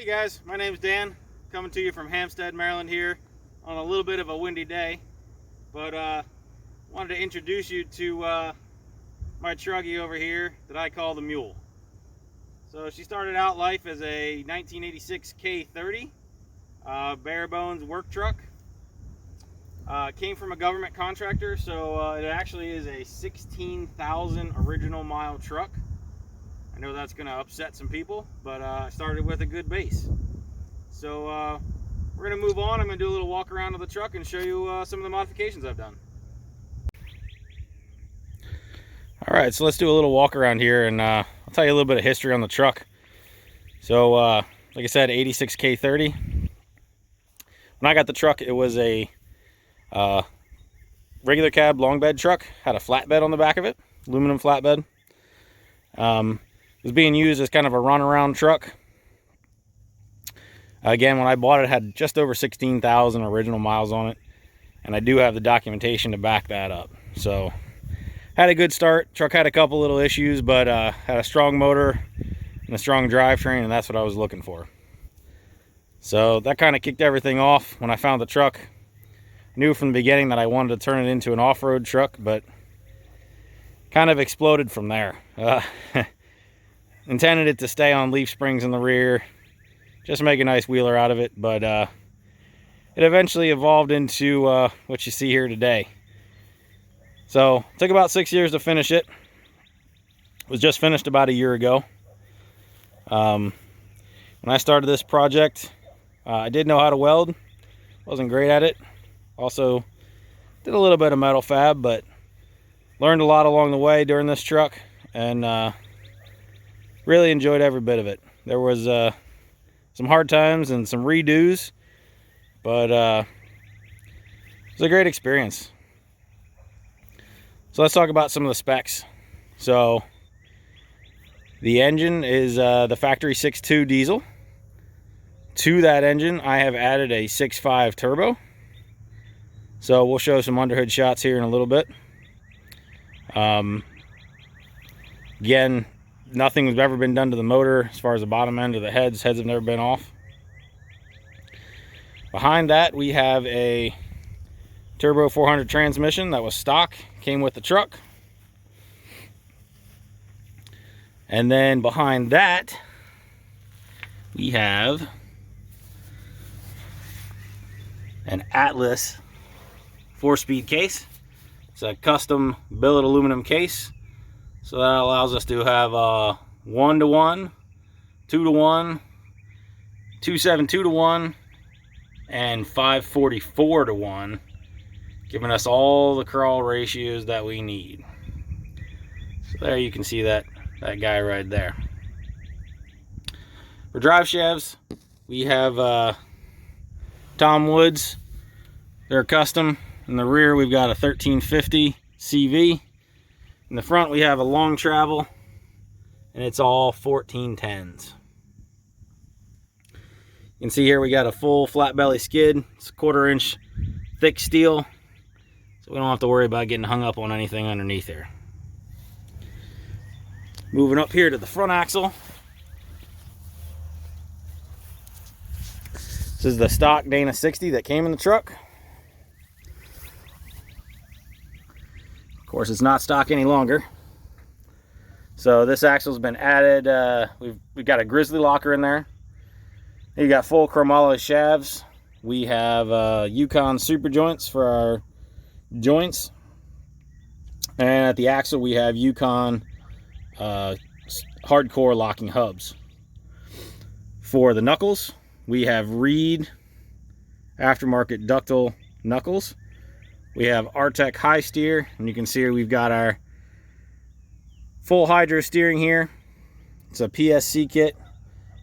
guys, my name's Dan, coming to you from Hampstead, Maryland here on a little bit of a windy day, but wanted to introduce you to my truggy over here that I call the Mule. So she started out life as a 1986 K30 bare bones work truck. Came from a government contractor, so it actually is a 16,000 original mile truck. I know that's going to upset some people, but I started with a good base. So we're going to move on. I'm going to do a little walk around of the truck and show you some of the modifications I've done. All right, so let's do a little walk around here, and I'll tell you a little bit of history on the truck. So like I said, 86 K30. When I got the truck, it was a regular cab long bed truck. Had a flatbed on the back of it, aluminum flatbed. It was being used as kind of a runaround truck. Again, when I bought it, it had just over 16,000 original miles on it, and I do have the documentation to back that up. So had a good start. Truck had a couple little issues, but had a strong motor and a strong drivetrain, and that's what I was looking for. So that kind of kicked everything off. When I found the truck, I knew from the beginning that I wanted to turn it into an off-road truck, but kind of exploded from there. Intended it to stay on leaf springs in the rear, just make a nice wheeler out of it, but it eventually evolved into what you see here today. So it took about 6 years to finish it. It was just finished about a year ago. When I started this project, I did know how to weld. Wasn't great at it. Also did a little bit of metal fab, but learned a lot along the way during this truck, and really enjoyed every bit of it. There was some hard times and some redos, but it was a great experience. So let's talk about some of the specs. So the engine is the factory 6.2 diesel. To that engine, I have added a 6.5 turbo. So we'll show some underhood shots here in a little bit. Again, nothing has ever been done to the motor as far as the bottom end of the heads. Heads have never been off. Behind that, we have a turbo 400 transmission that was stock, came with the truck. And then behind that, we have an Atlas 4-speed case. It's a custom billet aluminum case. So that allows us to have 1-to-1, 2-to-1, 272-to-1, and 544-to-1, giving us all the crawl ratios that we need. So there you can see that guy right there. For drive shafts, we have Tom Woods. They're custom. In the rear, we've got a 1350 CV. In the front, we have a long travel, and it's all 1410s. You can see here we got a full flat belly skid. It's a 1/4 inch thick steel, so we don't have to worry about getting hung up on anything underneath here. Moving up here to the front axle. This is the stock Dana 60 that came in the truck. Of course, it's not stock any longer. So this axle's been added. We've got a grizzly locker in there. You got full chromoly shafts. We have Yukon super joints for our joints, and at the axle we have Yukon hardcore locking hubs. For the knuckles, we have Reed aftermarket ductile knuckles. We have Artec high steer, and you can see here we've got our full hydro steering here. It's a PSC kit,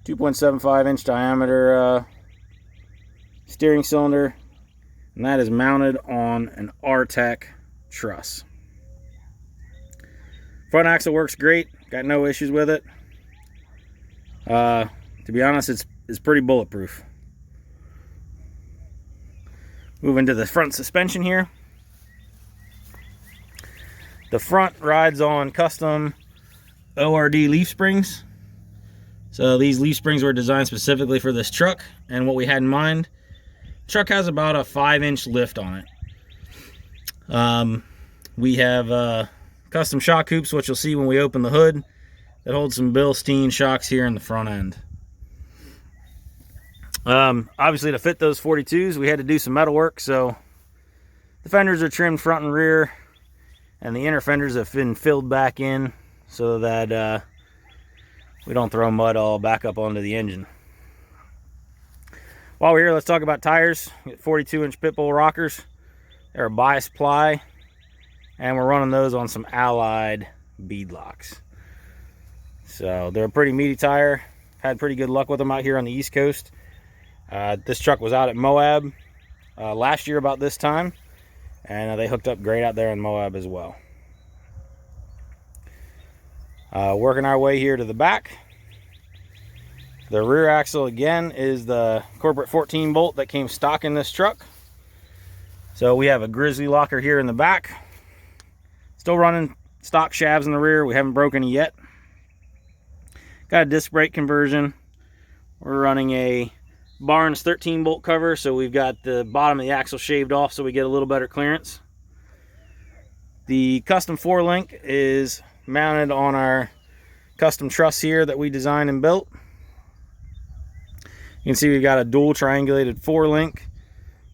2.75 inch diameter steering cylinder, and that is mounted on an Artec truss. Front axle works great, got no issues with it. To be honest, it's pretty bulletproof. Moving to the front suspension here. The front rides on custom ORD leaf springs. So these leaf springs were designed specifically for this truck, and what we had in mind, the truck has about a 5-inch lift on it. We have custom shock hoops, which you'll see when we open the hood, that hold some Bilstein shocks here in the front end. Obviously, to fit those 42s, we had to do some metal work, so the fenders are trimmed front and rear, and the inner fenders have been filled back in so that we don't throw mud all back up onto the engine. While we're here, let's talk about tires. 42-inch pit bull rockers. They're a bias ply, and we're running those on some Allied bead locks. So they're a pretty meaty tire. Had pretty good luck with them out here on the East Coast. This truck was out at Moab last year about this time, and they hooked up great out there in Moab as well. Working our way here to the back. The rear axle again is the corporate 14 bolt that came stock in this truck. So we have a grizzly locker here in the back. Still running stock shafts in the rear. We haven't broken any yet. Got a disc brake conversion. We're running a Barnes 13 bolt cover, so we've got the bottom of the axle shaved off so we get a little better clearance. The custom 4-link is mounted on our custom truss here that we designed and built. You can see we've got a dual triangulated 4-link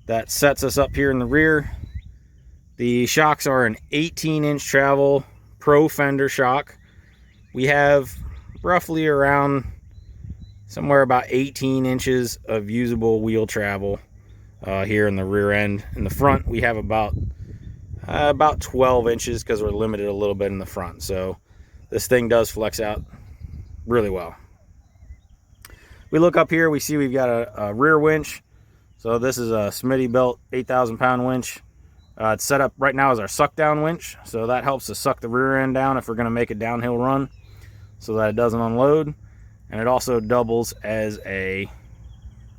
that sets us up here in the rear. The shocks are an 18-inch travel pro fender shock. We have roughly around somewhere about 18 inches of usable wheel travel here in the rear end. In the front, we have about 12 inches because we're limited a little bit in the front. So this thing does flex out really well. We look up here, we see we've got a rear winch. So this is a Smittybilt 8,000-pound winch. It's set up right now as our suck down winch. So that helps to suck the rear end down if we're going to make a downhill run so that it doesn't unload. And it also doubles as a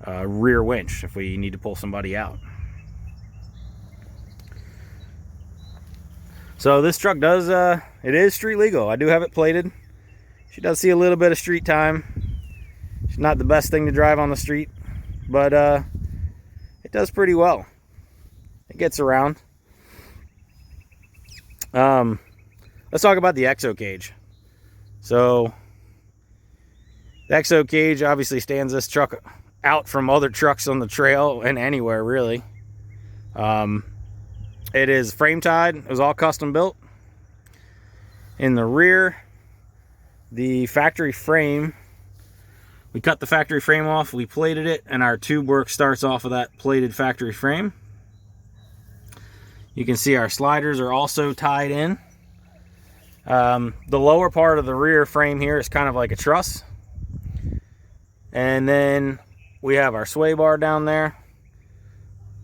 rear winch if we need to pull somebody out. So this truck does, it is street legal. I do have it plated. She does see a little bit of street time. It's not the best thing to drive on the street, but it does pretty well. It gets around. Let's talk about the exo cage. So the exo cage obviously stands this truck out from other trucks on the trail and anywhere really. It is frame tied. It was all custom built. In the rear, the factory frame, we cut the factory frame off, we plated it, and our tube work starts off of that plated factory frame. You can see our sliders are also tied in. The lower part of the rear frame here is kind of like a truss. And then we have our sway bar down there.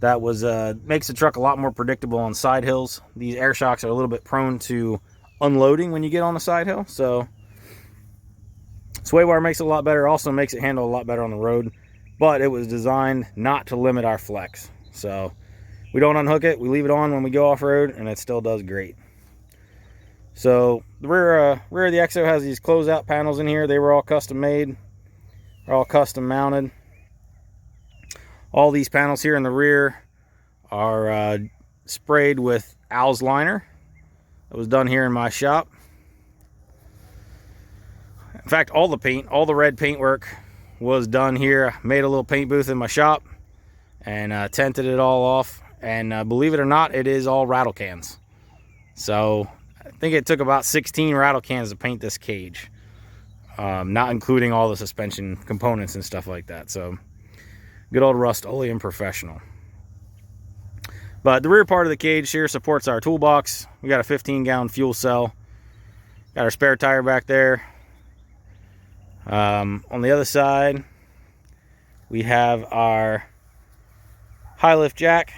That was makes the truck a lot more predictable on side hills. These air shocks are a little bit prone to unloading when you get on the side hill. So sway bar makes it a lot better, also makes it handle a lot better on the road, but it was designed not to limit our flex. So we don't unhook it, we leave it on when we go off-road, and it still does great. So the rear of the Exo has these closeout panels in here. They were all custom made. They're all custom mounted. All these panels here in the rear are sprayed with Al's liner. It was done here in my shop. In fact, all the paint, all the red paint work was done here. I made a little paint booth in my shop and tented it all off. And believe it or not, it is all rattle cans. So I think it took about 16 rattle cans to paint this cage, not including all the suspension components and stuff like that. So good old Rust-Oleum Professional. But the rear part of the cage here supports our toolbox. We got a 15-gallon fuel cell. Got our spare tire back there. On the other side, we have our high lift jack.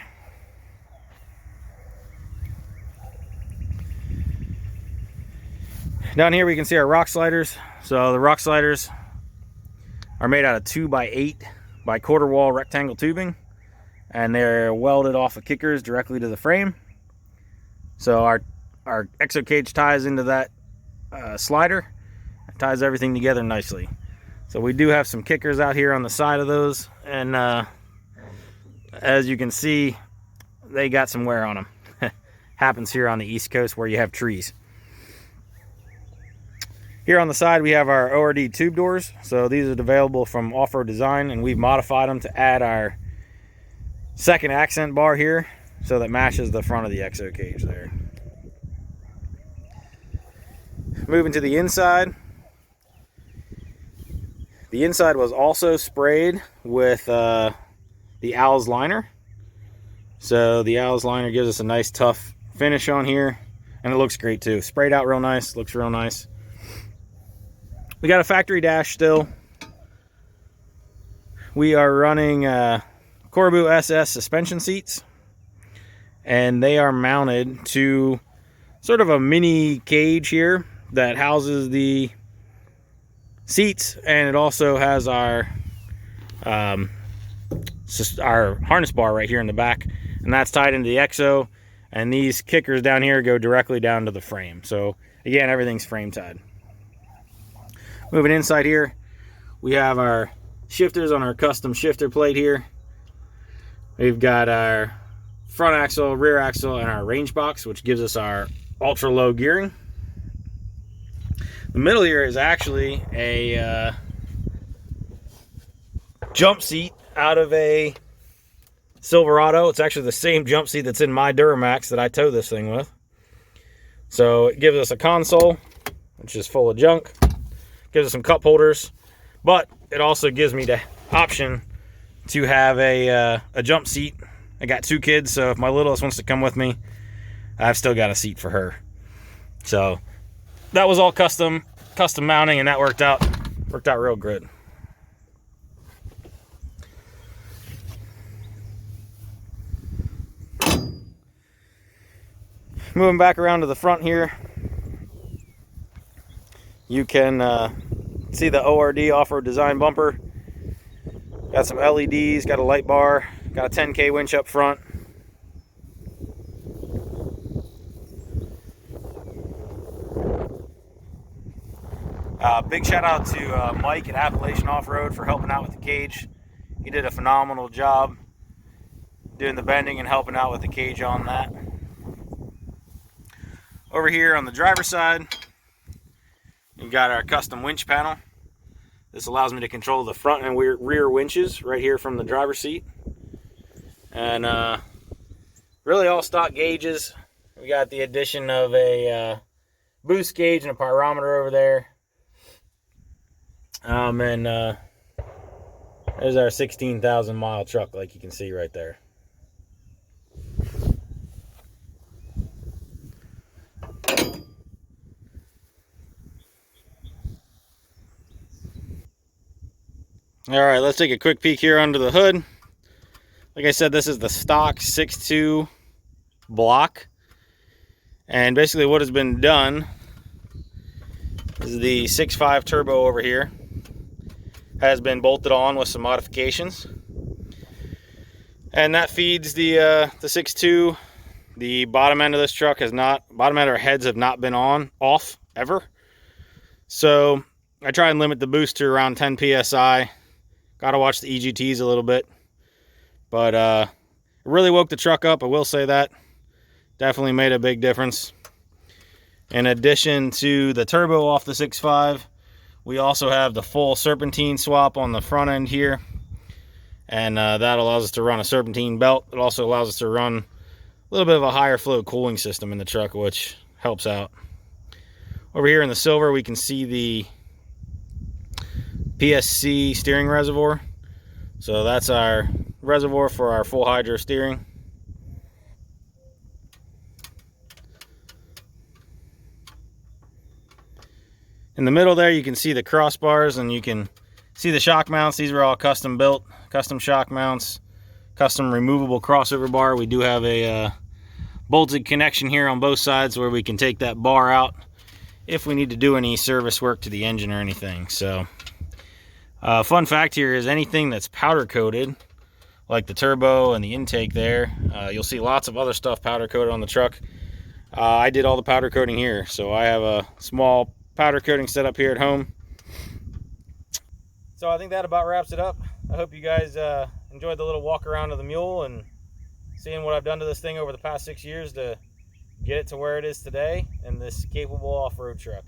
Down here we can see our rock sliders. So the rock sliders are made out of 2x8 by quarter wall rectangle tubing, and they're welded off of kickers directly to the frame. So our exo cage ties into that slider. Ties everything together nicely. So we do have some kickers out here on the side of those, and as you can see, they got some wear on them. Happens here on the East Coast where you have trees. Here on the side we have our ORD tube doors. So these are available from Off-Road Design, and we've modified them to add our second accent bar here so that matches the front of the exo cage there. Moving to the inside. The inside was also sprayed with the Owls liner. So the Owls liner gives us a nice tough finish on here, and it looks great too. Sprayed out real nice, looks real nice. We got a factory dash still. We are running Corbu SS suspension seats, and they are mounted to sort of a mini cage here that houses the seats, and it also has our harness bar right here in the back, and that's tied into the exo, and these kickers down here go directly down to the frame. So again, everything's frame tied. Moving inside here, we have our shifters on our custom shifter plate here. We've got our front axle, rear axle, and our range box, which gives us our ultra low gearing. The middle here is actually a jump seat out of a Silverado. It's actually the same jump seat that's in my Duramax that I tow this thing with. So it gives us a console, which is full of junk. Gives us some cup holders, but it also gives me the option to have a jump seat. I got 2 kids, so if my littlest wants to come with me, I've still got a seat for her. So that was all custom mounting, and that worked out real good. Moving back around to the front here, you can see the ORD Off-Road Design bumper. Got some LEDs, got a light bar, got a 10K winch up front. Big shout out to Mike at Appalachian Off-Road for helping out with the cage. He did a phenomenal job doing the bending and helping out with the cage on that. Over here on the driver's side, we've got our custom winch panel. This allows me to control the front and rear winches right here from the driver's seat. And really all stock gauges. We got the addition of a boost gauge and a pyrometer over there. There's our 16,000 mile truck, like you can see right there. All right, let's take a quick peek here under the hood. Like I said, this is the stock 6.2 block. And basically what has been done is the 6.5 turbo over here has been bolted on with some modifications. And that feeds the 6.2. The bottom end of this truck bottom end of our heads have not been off ever. So I try and limit the boost to around 10 PSI. Got to watch the EGTs a little bit. But it really woke the truck up, I will say that. Definitely made a big difference. In addition to the turbo off the 6.5, we also have the full serpentine swap on the front end here. And that allows us to run a serpentine belt. It also allows us to run a little bit of a higher flow cooling system in the truck, which helps out. Over here in the silver, we can see the PSC steering reservoir. So that's our reservoir for our full hydro steering. In the middle there, you can see the crossbars, and you can see the shock mounts. These are all custom built, custom shock mounts, custom removable crossover bar. We do have a bolted connection here on both sides where we can take that bar out if we need to do any service work to the engine or anything. So fun fact here is anything that's powder coated, like the turbo and the intake there, you'll see lots of other stuff powder coated on the truck. I did all the powder coating here, so I have a small powder coating set up here at home. So I think that about wraps it up. I hope you guys enjoyed the little walk around of the Mule and seeing what I've done to this thing over the past 6 years to get it to where it is today in this capable off-road truck.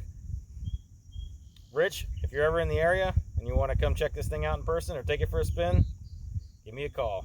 Rich, if you're ever in the area and you want to come check this thing out in person or take it for a spin, give me a call.